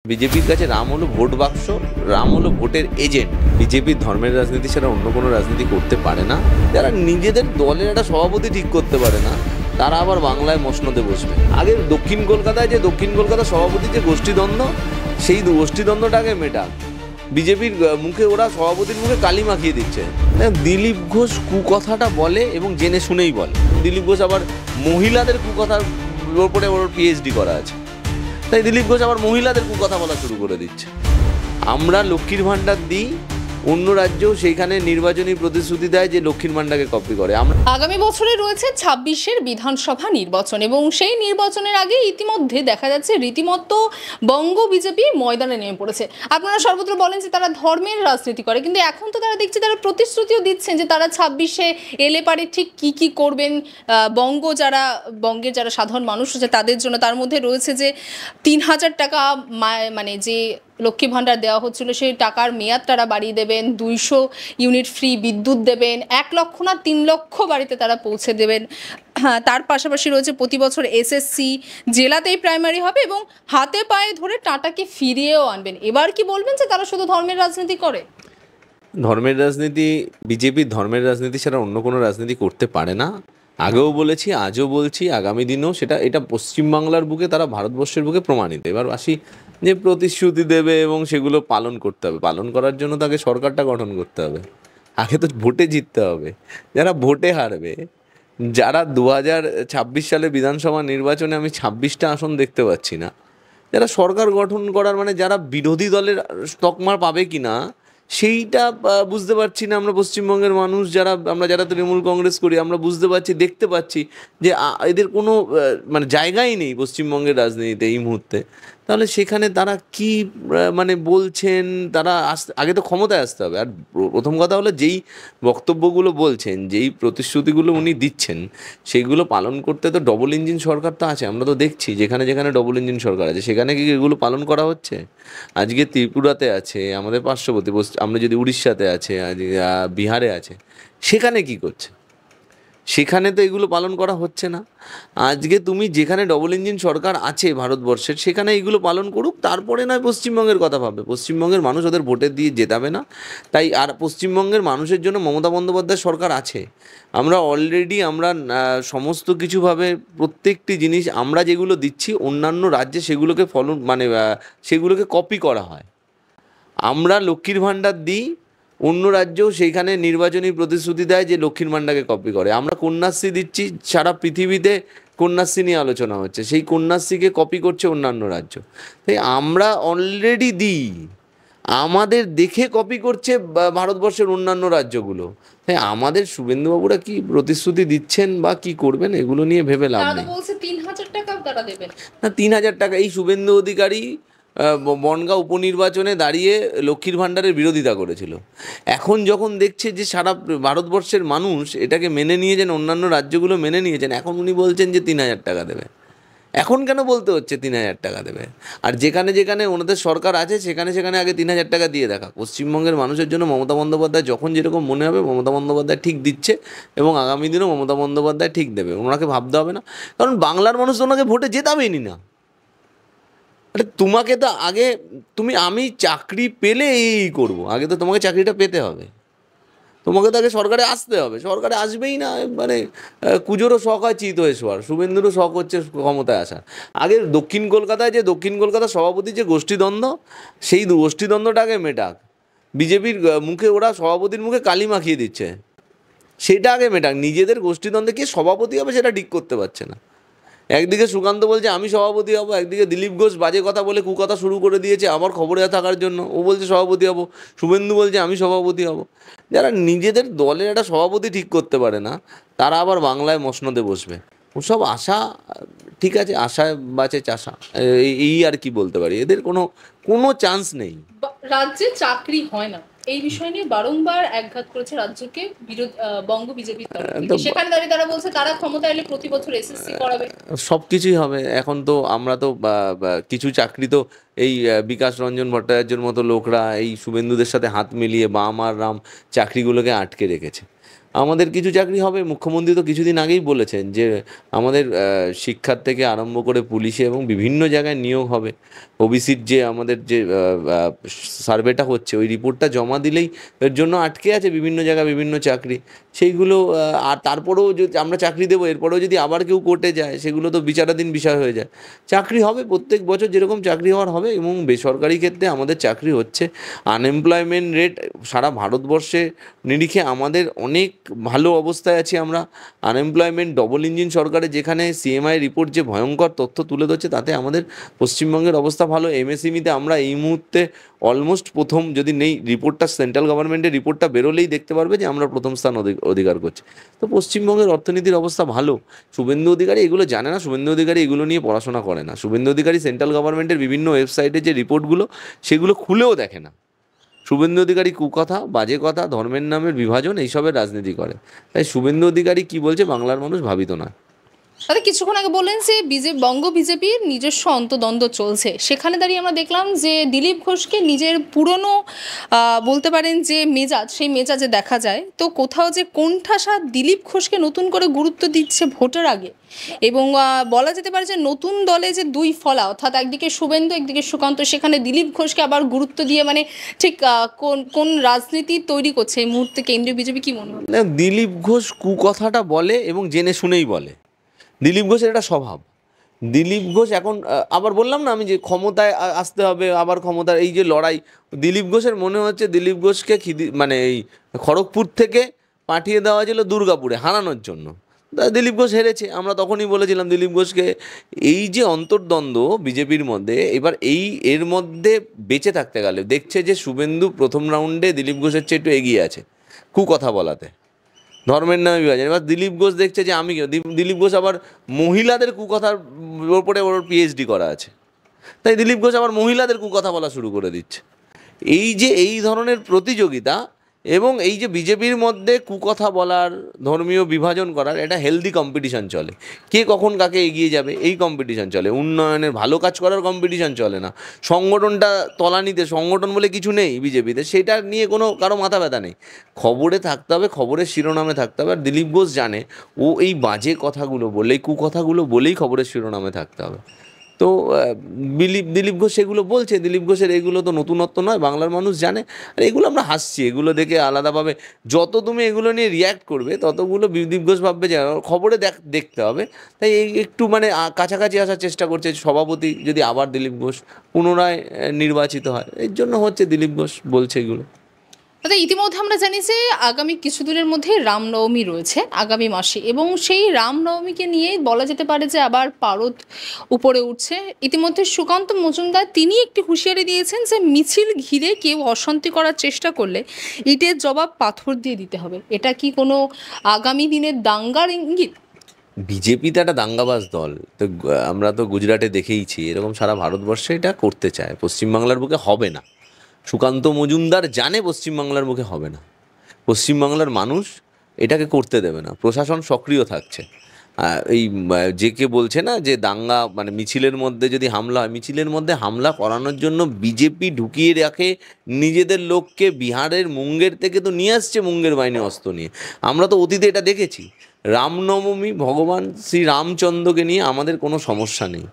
বিজেপির কাছে রাম হলো ভোট বাক্স, রাম হলো ভোটের এজেন্ট। বিজেপি ধর্মের রাজনীতি ছাড়া অন্য কোনো রাজনীতি করতে পারে না। যারা নিজেদের দলের একটা সভাপতি ঠিক করতে পারে না, তারা আবার বাংলায় মসনদে বসবে। আগে দক্ষিণ কলকাতায় যে দক্ষিণ কলকাতা সভাপতির যে গোষ্ঠীদ্বন্দ্ব, সেই গোষ্ঠীদ্বন্দ্বটা আগে মেটাক। বিজেপির মুখে ওরা সভাপতির মুখে কালি মাখিয়ে দিচ্ছে। দিলীপ ঘোষ কুকথাটা বলে এবং জেনে শুনেই বলে। দিলীপ ঘোষ আবার মহিলাদের কুকথার ওপরে ওর পিএইচডি করা আছে, তাই দিলীপ ঘোষ আবার মহিলাদের কথা বলা শুরু করে দিচ্ছে। আমরা লক্ষ্মীর ভাণ্ডার দিই, অন্য রাজ্যেও সেইখানে নির্বাচনী প্রতিশ্রুতি দেয় যে লক্ষ্মীর ভাণ্ডারকে কপি করে। আগামী বছরে রয়েছে 26-এর বিধানসভা নির্বাচন এবং সেই নির্বাচনের আগে ইতিমধ্যে দেখা যাচ্ছে রীতিমতো বঙ্গ বিজেপি ময়দানে নেমে পড়েছে। আপনারা সর্বত্র বলেন যে তারা ধর্মের রাজনীতি করে, কিন্তু এখন তো তারা দেখছে তারা প্রতিশ্রুতিও দিচ্ছেন যে তারা 26-এ এলে পারে ঠিক কি করবেন বঙ্গের যারা সাধারণ মানুষ আছে তাদের জন্য। তার মধ্যে রয়েছে যে 3000 টাকা মানে যে লক্ষ্মী ভাণ্ডার দেওয়া হচ্ছিল সেই টাকার মেয়াদ তারা বাড়িয়ে দেবেন, 200 ইউনিট ফ্রি বিদ্যুৎ দেবেন, 1 লক্ষ না 3 লক্ষ বাড়িতে তারা পৌঁছে দেবেন। তার পাশাপাশি রয়েছে প্রতি বছর এসএসসি জেলাতেই প্রাইমারি হবে এবং হাতে পায়ে ধরে টাটাকে ফিরিয়েও আনবেন। এবার কি বলবেন যে তারা শুধু ধর্মের রাজনীতি করে? ধর্মের রাজনীতি, বিজেপি ধর্মের রাজনীতি ছাড়া অন্য কোনো রাজনীতি করতে পারে না। আগেও বলেছি, আজও বলছি, আগামী দিনেও এটা পশ্চিমবাংলার বুকে, তারা ভারতবর্ষের বুকে প্রমাণিত। এবার আসি যে প্রতিশ্রুতি দেবে এবং সেগুলো পালন করতে হবে। পালন করার জন্য তাকে সরকারটা গঠন করতে হবে। আগে তো ভোটে জিততে হবে। যারা ভোটে হারবে, যারা 2026 সালে বিধানসভা নির্বাচনে আমি 26টা আসন দেখতে পাচ্ছি না, যারা সরকার গঠন করার মানে যারা বিরোধী দলের তকমা পাবে কি না সেইটা বুঝতে পারছি না। আমরা পশ্চিমবঙ্গের মানুষ আমরা যারা তৃণমূল কংগ্রেস করি, আমরা বুঝতে পারছি, দেখতে পাচ্ছি যে এদের কোনো মানে জায়গাই নেই পশ্চিমবঙ্গের রাজনীতিতে এই মুহূর্তে। তাহলে সেখানে তারা কি মানে বলছেন, তারা আগে তো ক্ষমতায় আসতে হবে। আর প্রথম কথা হলো, যেই বক্তব্যগুলো বলছেন, যেই প্রতিশ্রুতিগুলো উনি দিচ্ছেন, সেইগুলো পালন করতে তো ডবল ইঞ্জিন সরকার তো আছে। আমরা তো দেখছি যেখানে যেখানে ডবল ইঞ্জিন সরকার আছে সেখানে কি এগুলো পালন করা হচ্ছে? আজকে ত্রিপুরাতে আছে, আমাদের পার্শ্ববর্তী আমরা যদি উড়িষ্যাতে আছে, বিহারে আছে, সেখানে কি করছে? সেখানে তো এগুলো পালন করা হচ্ছে না। আজকে তুমি যেখানে ডবল ইঞ্জিন সরকার আছে ভারতবর্ষের, সেখানে এগুলো পালন করুক, তারপরে নয় পশ্চিমবঙ্গের কথা ভাবে। পশ্চিমবঙ্গের মানুষ ওদের ভোটে দিয়ে জেতাবে না। তাই আর পশ্চিমবঙ্গের মানুষের জন্য মমতা বন্দ্যোপাধ্যায় সরকার আছে। আমরা অলরেডি সমস্ত কিছুভাবে প্রত্যেকটি জিনিস আমরা যেগুলো দিচ্ছি অন্যান্য রাজ্যে সেগুলোকে সেগুলোকে কপি করা হয়। আমরা লক্ষ্মীর ভাণ্ডার দিই, অন্য রাজ্যেও সেইখানে নির্বাচনী প্রতিশ্রুতি দেয় যে লক্ষ্মীর ভাণ্ডারকে কপি করে। আমরা কন্যাশ্রী দিচ্ছি, সারা পৃথিবীতে কন্যাশ্রী নিয়ে আলোচনা হচ্ছে, সেই কন্যাশ্রীকে কপি করছে অন্যান্য রাজ্য। তাই আমরা অলরেডি দিই, আমাদের দেখে কপি করছে ভারতবর্ষের অন্যান্য রাজ্যগুলো। তাই আমাদের শুভেন্দুবাবুরা কি প্রতিশ্রুতি দিচ্ছেন বা কি করবেন এগুলো নিয়ে ভেবে লাভ নেই। 3000 টাকা তারা দেবেন না, 3000 টাকা। এই শুভেন্দু অধিকারী বনগাঁ উপনির্বাচনে দাঁড়িয়ে লক্ষ্মীর ভাণ্ডারের বিরোধিতা করেছিল। এখন যখন দেখছে যে সারা ভারতবর্ষের মানুষ এটাকে মেনে নিয়েছেন, অন্যান্য রাজ্যগুলো মেনে নিয়েছেন, এখন উনি বলছেন যে 3000 টাকা দেবে। এখন কেন বলতে হচ্ছে 3000 টাকা দেবে? আর যেখানে যেখানে ওনাদের সরকার আছে সেখানে সেখানে আগে 3000 টাকা দিয়ে দেখা। পশ্চিমবঙ্গের মানুষের জন্য মমতা বন্দ্যোপাধ্যায় যখন যেরকম মনে হবে মমতা বন্দ্যোপাধ্যায় ঠিক দিচ্ছে এবং আগামী দিনেও মমতা বন্দ্যোপাধ্যায় ঠিক দেবে। ওনাকে ভাবতে হবে না, কারণ বাংলার মানুষ তো ওনাকে ভোটে জেতাবেনি না। আরে তোমাকে তো আগে আমি চাকরি পেলে এই করবো, আগে তো তোমাকে চাকরিটা পেতে হবে। তোমাকে তো আগে সরকারে আসতে হবে। সরকারে আসবেই না, মানে কুজোরও শখ হয় চিত হয়ে শোয়ার, শুভেন্দুরও শখ হচ্ছে ক্ষমতায় আসা। আগে দক্ষিণ কলকাতায় যে দক্ষিণ কলকাতা সভাপতির যে গোষ্ঠীদ্বন্দ্ব, সেই গোষ্ঠীদ্বন্দ্বটা আগে মেটাক। বিজেপির মুখে ওরা সভাপতির মুখে কালি মাখিয়ে দিচ্ছে, সেটা আগে মেটাক। নিজেদের গোষ্ঠীদ্বন্দ্বে কে সভাপতি হবে সেটা ঠিক করতে পারছে না। একদিকে সুকান্ত বলছে আমি সভাপতি হব, একদিকে দিলীপ ঘোষ বাজে কথা বলে কুকথা শুরু করে দিয়েছে আবার খবরে থাকার জন্য, ও বলছে সভাপতি হব। শুভেন্দু বলছে আমি সভাপতি হব। যারা নিজেদের দলের একটা সভাপতি ঠিক করতে পারে না, তারা আবার বাংলায় মসনদে বসবে। ওসব আশা, ঠিক আছে, আশায় বাঁচে চাষা, এই আর কি বলতে পারি। এদের কোনো চান্স নেই। রাজ্যে চাকরি হয় না, এই বিষয় নিয়ে বারংবার একঘাত করেছে রাজ্যকে বঙ্গ বিজেপির তরফ থেকে। সেখানে দাঁড়িয়ে তারা বলছে তারা ক্ষমতা এলে প্রতি বছর এসএসসি করাবে, সব কিছুই হবে। এখন তো আমরা তো কিছু চাকরি তো এই বিকাশ রঞ্জন ভট্টাচার্যের মতো লোকরা এই শুভেন্দুদের সাথে হাত মিলিয়ে বাম আর রাম চাকরিগুলোকে আটকে রেখেছে। আমাদের কিছু চাকরি হবে। মুখ্যমন্ত্রী তো কিছুদিন আগেই বলেছেন যে আমাদের শিক্ষার থেকে আরম্ভ করে পুলিশে এবং বিভিন্ন জায়গায় নিয়োগ হবে। ওবিসির যে আমাদের যে সার্ভেটা হচ্ছে, ওই রিপোর্টটা জমা দিলেই এর জন্য আটকে আছে বিভিন্ন জায়গায় বিভিন্ন চাকরি। সেইগুলো আর তারপরেও যদি আমরা চাকরি দেবো, এরপরেও যদি আবার কেউ কোর্টে যায়, সেগুলো তো বিচারাধীন বিষয় হয়ে যায়। চাকরি হবে প্রত্যেক বছর যেরকম চাকরি হওয়ার হবে, এবং বেসরকারি ক্ষেত্রে আমাদের চাকরি হচ্ছে। আনএমপ্লয়মেন্ট রেট সারা ভারতবর্ষে নিরিখে আমাদের অনেক ভালো অবস্থায় আছি আমরা। আনএমপ্লয়মেন্ট ডবল ইঞ্জিন সরকারে যেখানে সিএমআই রিপোর্ট যে ভয়ঙ্কর তথ্য তুলে ধরছে, তাতে আমাদের পশ্চিমবঙ্গের অবস্থা ভালো। এমএসএমইতে আমরা এই মুহূর্তে অলমোস্ট প্রথম, যদি নেই রিপোর্টটা, সেন্ট্রাল গভর্নমেন্টের রিপোর্টটা বেরোলেই দেখতে পারবে যে আমরা প্রথম স্থান অধিকার করছি। তো পশ্চিমবঙ্গের অর্থনীতির অবস্থা ভালো। শুভেন্দু অধিকারী এগুলো জানে না, শুভেন্দু অধিকারী এগুলো নিয়ে পড়াশোনা করে না। শুভেন্দু অধিকারী সেন্ট্রাল গভর্নমেন্টের বিভিন্ন ওয়েবসাইটে যে রিপোর্টগুলো, সেগুলো খুলেও দেখে না। শুভেন্দু অধিকারী কুকথা, বাজে কথা, ধর্মের নামের বিভাজন, এইসবের রাজনীতি করে। তাই শুভেন্দু অধিকারী কি বলছে বাংলার মানুষ ভাবিত নয়। দাদা, কিছুক্ষণ আগে বললেন যে বঙ্গ বিজেপির নিজস্ব অন্তদ্বন্দ্ব চলছে, সেখানে দাঁড়িয়ে আমরা দেখলাম যে দিলীপ ঘোষকে নিজের পুরনো বলতে পারেন যে মেজাজ, সেই মেজাজে দেখা যায়। তো কোথাও যে কোণঠাসা দিলীপ ঘোষকে নতুন করে গুরুত্ব দিচ্ছে ভোটের আগে, এবং বলা যেতে পারে যে নতুন দলে যে দুই ফলা, অর্থাৎ একদিকে শুভেন্দু একদিকে সুকান্ত, সেখানে দিলীপ ঘোষকে আবার গুরুত্ব দিয়ে মানে ঠিক কোন কোন রাজনীতি তৈরি করছে এই মুহূর্তে কেন্দ্রীয় বিজেপি, কি মনে হয়? না, দিলীপ ঘোষ কুকথাটা বলে এবং জেনে শুনেই বলে। দিলীপ ঘোষের একটা স্বভাব। দিলীপ ঘোষ এখন আবার বললাম না আমি যে ক্ষমতায় আসতে হবে, আবার ক্ষমতার এই যে লড়াই, দিলীপ ঘোষের মনে হচ্ছে দিলীপ ঘোষকে মানে এই খড়গপুর থেকে পাঠিয়ে দেওয়া হয়েছিল দুর্গাপুরে হারানোর জন্য। দিলীপ ঘোষ হেরেছে। আমরা তখনই বলেছিলাম দিলীপ ঘোষকে। এই যে অন্তর্দ্বন্দ্ব বিজেপির মধ্যে, এবার এর মধ্যে বেঁচে থাকতে গেলে দেখছে যে শুভেন্দু প্রথম রাউন্ডে দিলীপ ঘোষের চেয়ে একটু এগিয়ে আছে কুকথা বলাতে, ধর্মের নামে বিভাজন। এবার দিলীপ ঘোষ দেখছে যে আমি দিলীপ ঘোষ আবার মহিলাদের কুকথার ওপরে ওর পিএইচডি করা আছে, তাই দিলীপ ঘোষ আবার মহিলাদের কুকথা বলা শুরু করে দিচ্ছে। এই যে এই ধরনের প্রতিযোগিতা এবং এই যে বিজেপির মধ্যে কুকথা বলার, ধর্মীয় বিভাজন করার, এটা হেলদি কম্পিটিশন চলে। কে কখন কাকে এগিয়ে যাবে এই কম্পিটিশন চলে। উন্নয়নের ভালো কাজ করার কম্পিটিশন চলে না। সংগঠনটা তলানিতে, সংগঠন বলে কিছু নেই বিজেপিতে, সেটা নিয়ে কোনো কারো মাথা ব্যথা নেই। খবরে থাকতে হবে, খবরের শিরোনামে থাকতে হবে। আর দিলীপ ঘোষ জানে ও এই বাজে কথাগুলো বলে, এই কুকথাগুলো বলেই খবরের শিরোনামে থাকতে হবে। তো দিলীপ ঘোষ সেগুলো বলছে। দিলীপ ঘোষের এগুলো তো নতুনত্ব নয়, বাংলার মানুষ জানে। আর এগুলো আমরা হাসছি, এগুলো দেখে আলাদাভাবে। যত তুমি এগুলো নিয়ে রিয়্যাক্ট করবে, ততগুলো দিলীপ ঘোষ ভাববে যে খবরে দেখতে হবে। তাই এই একটু মানে কাছাকাছি আসার চেষ্টা করছে সভাপতি, যদি আবার দিলীপ ঘোষ পুনরায় নির্বাচিত হয়। এর জন্য হচ্ছে দিলীপ ঘোষ বলছে এগুলো। দাদা, ইতিমধ্যে আমরা জানি যে আগামী কিছুদিনের মধ্যে রামনবমী রয়েছে আগামী মাসে, এবং সেই রামনবমীকে নিয়েই বলা যেতে পারে যে আবার পারদ উপরে উঠছে। ইতিমধ্যে সুকান্ত মজুমদার তিনি একটি হুঁশিয়ারি দিয়েছেন যে মিছিল ঘিরে কেউ অশান্তি করার চেষ্টা করলে ইটের জবাব পাথর দিয়ে দিতে হবে। এটা কি কোনো আগামী দিনের দাঙ্গার ইঙ্গিত? বিজেপি তো একটা দাঙ্গাবাজ দল। তো আমরা তো গুজরাটে দেখেইছি, এরকম সারা ভারতবর্ষে এটা করতে চায়। পশ্চিমবাংলার বুকে হবে না। সুকান্ত মজুমদার জানে পশ্চিমবাংলার মুখে হবে না। পশ্চিমবাংলার মানুষ এটাকে করতে দেবে না। প্রশাসন সক্রিয় থাকছে। এই যে কে বলছে না যে দাঙ্গা মানে মিছিলের মধ্যে যদি হামলা হয়, মিছিলের মধ্যে হামলা করানোর জন্য বিজেপি ঢুকিয়ে রাখে নিজেদের লোককে। বিহারের মুঙ্গের থেকে তো নিয়ে আসছে মুঙ্গের বাহিনী অস্ত্র নিয়ে। আমরা তো অতীতে এটা দেখেছি। রামনবমী, ভগবান শ্রী রামচন্দ্রকে নিয়ে আমাদের কোনো সমস্যা নেই।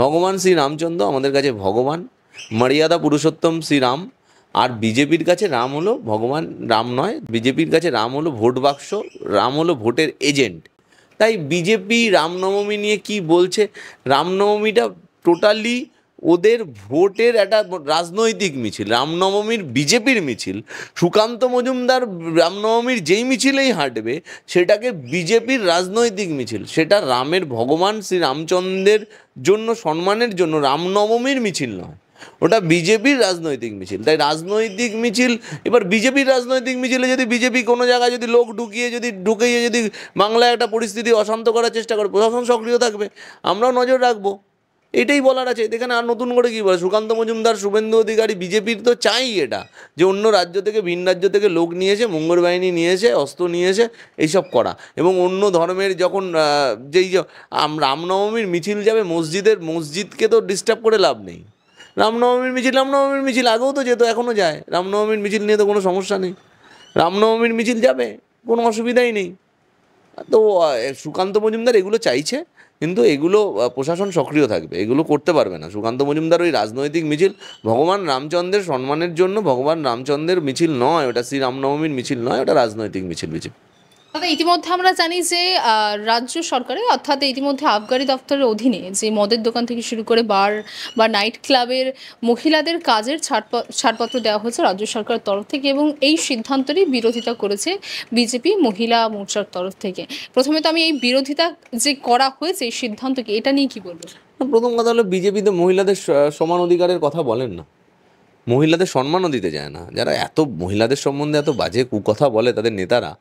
ভগবান শ্রী রামচন্দ্র আমাদের কাছে ভগবান, মর্যাদা পুরুষোত্তম শ্রীরাম। আর বিজেপির কাছে রাম হলো ভগবান, রাম নয়। বিজেপির কাছে রাম হলো ভোট বাক্স, রাম হলো ভোটের এজেন্ট। তাই বিজেপি রামনবমী নিয়ে কি বলছে, রামনবমীটা টোটালি ওদের ভোটের একটা রাজনৈতিক মিছিল। রামনবমীর বিজেপির মিছিল। সুকান্ত মজুমদার রামনবমীর যেই মিছিলেই হাঁটবে সেটাকে বিজেপির রাজনৈতিক মিছিল। সেটা রামের, ভগবান শ্রী রামচন্দ্রের জন্য সম্মানের জন্য রামনবমীর মিছিল নয়, ওটা বিজেপির রাজনৈতিক মিছিল। তাই রাজনৈতিক মিছিল, এবার বিজেপির রাজনৈতিক মিছিলে যদি বিজেপি কোনো জায়গায় যদি লোক ঢুকিয়ে যদি বাংলায় একটা পরিস্থিতি অশান্ত করার চেষ্টা করে, প্রশাসন সক্রিয় থাকবে, আমরাও নজর রাখবো। এটাই বলার আছে। এখানে আর নতুন করে কী বলে? সুকান্ত মজুমদার, শুভেন্দু অধিকারী, বিজেপির তো চাই এটা, যে অন্য রাজ্য থেকে, ভিন রাজ্য থেকে লোক নিয়েছে, মঙ্গল বাহিনী নিয়েছে, অস্ত্র নিয়েছে, এইসব করা। এবং অন্য ধর্মের যখন যেই রামনবমীর মিছিল যাবে মসজিদকে তো ডিস্টার্ব করে লাভ নেই। রামনবমীর মিছিল আগেও তো যেত, এখনও যায়। রামনবমীর মিছিল নিয়ে তো কোনো সমস্যা নেই। রামনবমীর মিছিল যাবে, কোনো অসুবিধাই নেই। তো সুকান্ত মজুমদার এগুলো চাইছে, কিন্তু এগুলো প্রশাসন সক্রিয় থাকবে, এগুলো করতে পারবে না। সুকান্ত মজুমদার ওই রাজনৈতিক মিছিল ভগবান রামচন্দ্রের সম্মানের জন্য, ভগবান রামচন্দ্রের মিছিল নয় ওটা, শ্রী রামনবমীর মিছিল নয় ওটা, রাজনৈতিক মিছিল। দাদা, ইতিমধ্যে আমরা জানি যে রাজ্য সরকারে অর্থাৎ ইতিমধ্যে আবগারি দপ্তরের অধীনে যে মদের দোকান থেকে শুরু করে বার বা নাইট ক্লাবের মহিলাদের কাজের ছাড়পত্র দেওয়া হয়েছে রাজ্য সরকারের তরফ থেকে, এবং এই সিদ্ধান্তেরই বিরোধিতা করেছে বিজেপি মহিলা মোর্চার তরফ থেকে। প্রথমে তো আমি এই বিরোধিতা যে করা হয়েছে এই সিদ্ধান্তকে, এটা নিয়ে কি বলবো? প্রথম কথা হলো, বিজেপিতে মহিলাদের সমান অধিকারের কথা বলেন না, মহিলাদের সম্মানও দিতে চায় না। যারা এত মহিলাদের সম্বন্ধে এত বাজে কুকথা বলে তাদের নেতারা,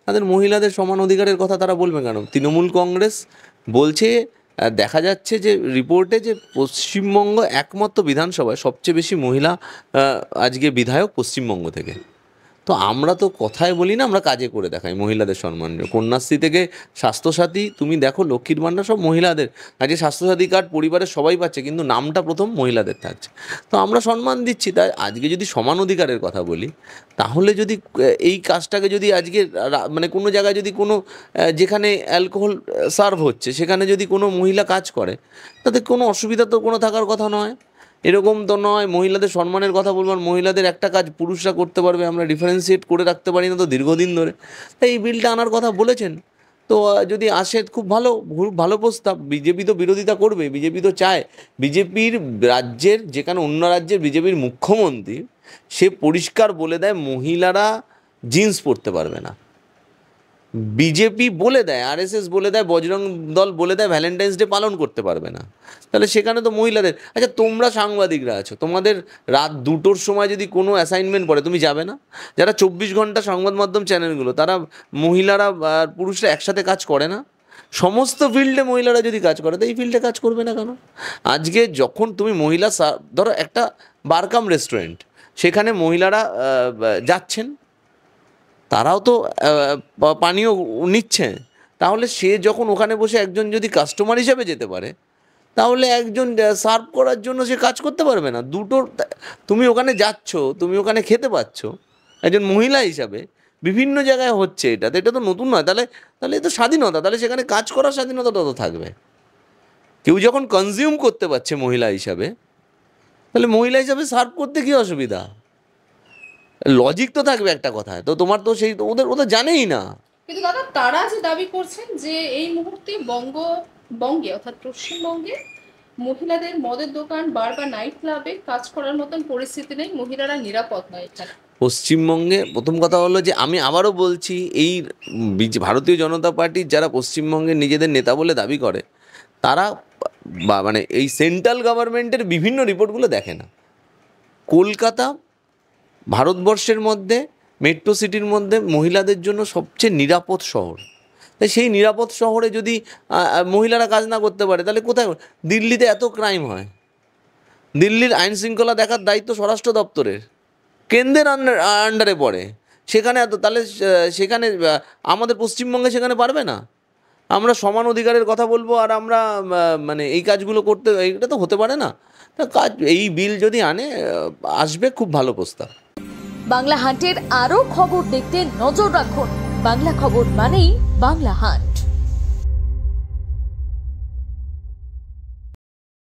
তাদের মহিলাদের সমান অধিকারের কথা তারা বলবে কেন? তৃণমূল কংগ্রেস বলছে, দেখা যাচ্ছে যে রিপোর্টে, যে পশ্চিমবঙ্গ একমাত্র বিধানসভায় সবচেয়ে বেশি মহিলা আজকে বিধায়ক পশ্চিমবঙ্গ থেকে। তো আমরা তো কথায় বলি না, আমরা কাজে করে দেখাই মহিলাদের সম্মান। কন্যাশ্রী থেকে স্বাস্থ্যসাথী, তুমি দেখো লক্ষ্মীর ভাণ্ডার সব মহিলাদের। আজকে স্বাস্থ্যসাথী কার্ড পরিবারের সবাই পাচ্ছে, কিন্তু নামটা প্রথম মহিলাদের থাকছে। তো আমরা সম্মান দিচ্ছি। তাই আজকে যদি সমান অধিকারের কথা বলি, তাহলে যদি এই কাজটাকে যদি আজকে মানে কোনো জায়গায় যদি কোনো যেখানে অ্যালকোহল সার্ভ হচ্ছে সেখানে যদি কোনো মহিলা কাজ করে, তাতে কোনো অসুবিধা তো কোনো থাকার কথা নয়। এরকম তো নয় মহিলাদের সম্মানের কথা বলবো আর মহিলাদের একটা কাজ পুরুষরা করতে পারবে, আমরা ডিফারেন্সিয়েট করে রাখতে পারি না তো দীর্ঘদিন ধরে। তাই এই বিলটা আনার কথা বলেছেন, তো যদি আসে খুব ভালো, ভালো প্রস্তাব। বিজেপি তো বিরোধিতা করবে, বিজেপি তো চায়, বিজেপির রাজ্যের, যেখানে অন্য রাজ্যের বিজেপির মুখ্যমন্ত্রী সে পরিষ্কার বলে দেয় মহিলারা জিন্স পরতে পারবে না। বিজেপি বলে দেয়, আরএসএস বলে দেয়, বজরং দল বলে দেয় ভ্যালেন্টাইন্স ডে পালন করতে পারবে না। তাহলে সেখানে তো মহিলাদের, আচ্ছা তোমরা সাংবাদিকরা আছো, তোমাদের রাত 2টোর সময় যদি কোনো অ্যাসাইনমেন্ট পড়ে তুমি যাবে না? যারা 24 ঘন্টা সংবাদ মাধ্যম চ্যানেলগুলো, তারা মহিলারা আর পুরুষরা একসাথে কাজ করে না? সমস্ত ফিল্ডে মহিলারা যদি কাজ করে, তো এই ফিল্ডে কাজ করবে না কেন? আজকে যখন তুমি মহিলা, ধরো একটা বারকাম রেস্টুরেন্ট, সেখানে মহিলারা যাচ্ছেন, তারাও তো পানীয় নিচ্ছে। তাহলে সে যখন ওখানে বসে একজন যদি কাস্টমার হিসেবে যেতে পারে, তাহলে একজন সার্ভ করার জন্য সে কাজ করতে পারবে না? দুটোর, তুমি ওখানে যাচ্ছ, তুমি ওখানে খেতে পাচ্ছ একজন মহিলা হিসাবে, বিভিন্ন জায়গায় হচ্ছে। এটা তো নতুন নয়। তাহলে এ তো স্বাধীনতা, তাহলে সেখানে কাজ করার স্বাধীনতাটা তো থাকবে। কেউ যখন কনজিউম করতে পারছে মহিলা হিসাবে, তাহলে মহিলা হিসাবে সার্ভ করতে কী অসুবিধা? লজিক তো থাকবে একটা কথায়। তো তোমার তো সেই ওদের জানেই না। কিন্তু দাদা, তারা যে দাবি করছেন যে এই মুহূর্তে বঙ্গে অর্থাৎ পশ্চিমবঙ্গে মহিলাদের মদের দোকান, বার বা নাইট ক্লাবে কাজ করার মতন পরিস্থিতি নেই, মহিলারা নিরাপদ নয়। এখানে পশ্চিমবঙ্গে প্রথম কথা হলো যে, আমি আবারও বলছি, এই ভারতীয় জনতা পার্টির যারা পশ্চিমবঙ্গের নিজেদের নেতা বলে দাবি করে, তারা মানে এই সেন্ট্রাল গভর্নমেন্টের বিভিন্ন রিপোর্টগুলো দেখে না। কলকাতা ভারতবর্ষের মধ্যে মেট্রো সিটির মধ্যে মহিলাদের জন্য সবচেয়ে নিরাপদ শহর। তাই সেই নিরাপদ শহরে যদি মহিলারা কাজ না করতে পারে, তাহলে কোথায়? দিল্লিতে এত ক্রাইম হয়, দিল্লির আইন শৃঙ্খলা দেখার দায়িত্ব স্বরাষ্ট্র দপ্তরের, কেন্দ্রের আন্ডারে পড়ে। সেখানে তাহলে সেখানে আমাদের পশ্চিমবঙ্গে সেখানে পারবে না? আমরা সমান অধিকারের কথা বলবো আর আমরা মানে এই কাজগুলো করতে, এটা তো হতে পারে না। তা এই বিল যদি আসবে, খুব ভালো প্রস্তাব। বাংলা হান্টের আরও খবর দেখতে নজর রাখুন। বাংলা খবর মানেই বাংলা হান্ট।